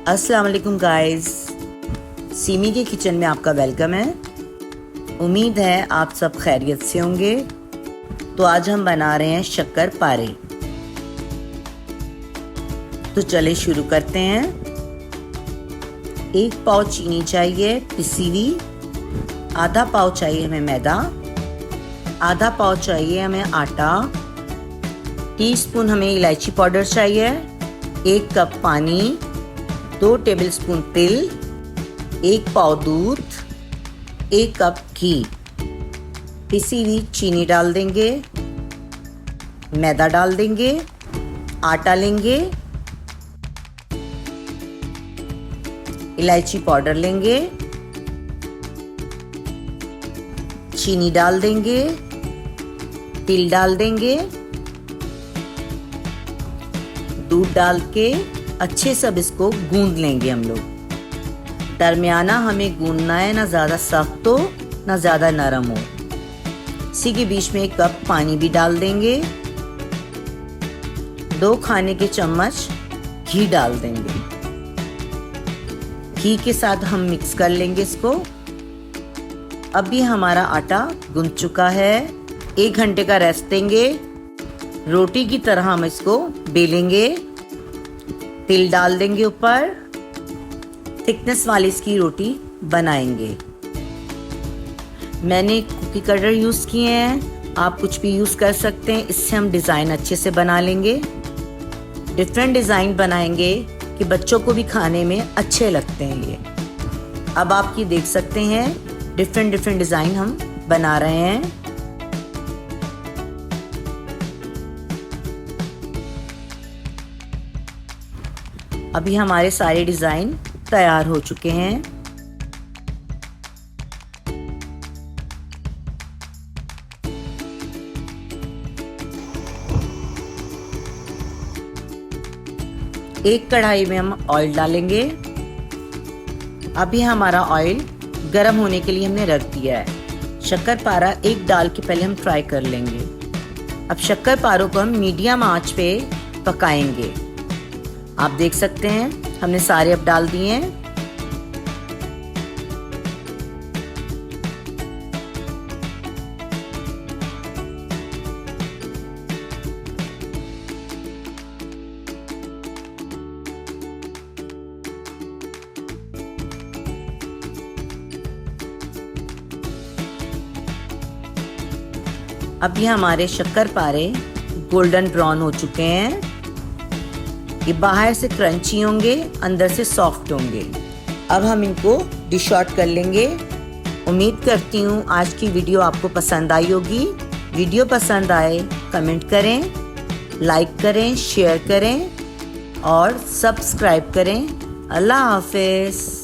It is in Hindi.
अस्सलाम वालेकुम गाइस, सीमी के किचन में आपका वेलकम है। उम्मीद है आप सब खैरियत से होंगे। तो आज हम बना रहे हैं शक्कर पारे। तो चले शुरू करते हैं। 1 पाव चीनी चाहिए पिसी हुई, आधा पाव चाहिए हमें मैदा, आधा पाव चाहिए हमें आटा, टीस्पून हमें इलायची पाउडर चाहिए, 1 कप पानी, 2 टेबलस्पून तिल, 1 पाव दूध, 1 कप घी, पिसी हुई चीनी डाल देंगे, मैदा डाल देंगे, आटा लेंगे, इलायची पाउडर लेंगे, चीनी डाल देंगे, तिल डाल देंगे, दूध डाल के अच्छे से अब इसको गूंद लेंगे हम लोग। दरमियाना हमें गूंदना है, ना ज़्यादा सख्त हो ना ज़्यादा नरम हो। इसी के बीच में 1 कप पानी भी डाल देंगे, 2 खाने के चम्मच घी डाल देंगे। घी के साथ हम मिक्स कर लेंगे इसको। अभी हमारा आटा गूंद चुका है। 1 घंटे का रेस्ट देंगे। रोटी की तरह हम इसको बेलेंगे, तिल डाल देंगे ऊपर, थिकनेस वाली इसकी रोटी बनाएंगे। मैंने कुकी कटर यूज़ किए हैं, आप कुछ भी यूज़ कर सकते हैं। इससे हम डिज़ाइन अच्छे से बना लेंगे। डिफरेंट डिज़ाइन बनाएंगे कि बच्चों को भी खाने में अच्छे लगते हैं ये। अब आप ये देख सकते हैं डिफरेंट डिज़ाइन हम बना रहे हैं। अभी हमारे सारे डिज़ाइन तैयार हो चुके हैं। एक कढ़ाई में हम ऑयल डालेंगे। अभी हमारा ऑयल गर्म होने के लिए हमने रख दिया है। शक्कर पारा एक डाल के पहले हम फ्राई कर लेंगे। अब शक्कर पारों को हम मीडियम आंच पे पकाएंगे। आप देख सकते हैं हमने सारे अब डाल दिए हैं। अभी हमारे शक्कर पारे गोल्डन ब्राउन हो चुके हैं। ये बाहर से क्रंची होंगे, अंदर से सॉफ्ट होंगे। अब हम इनको डिश आउट कर लेंगे। उम्मीद करती हूँ आज की वीडियो आपको पसंद आई होगी। वीडियो पसंद आए कमेंट करें, लाइक करें, शेयर करें और सब्सक्राइब करें। अल्लाह हाफिज़।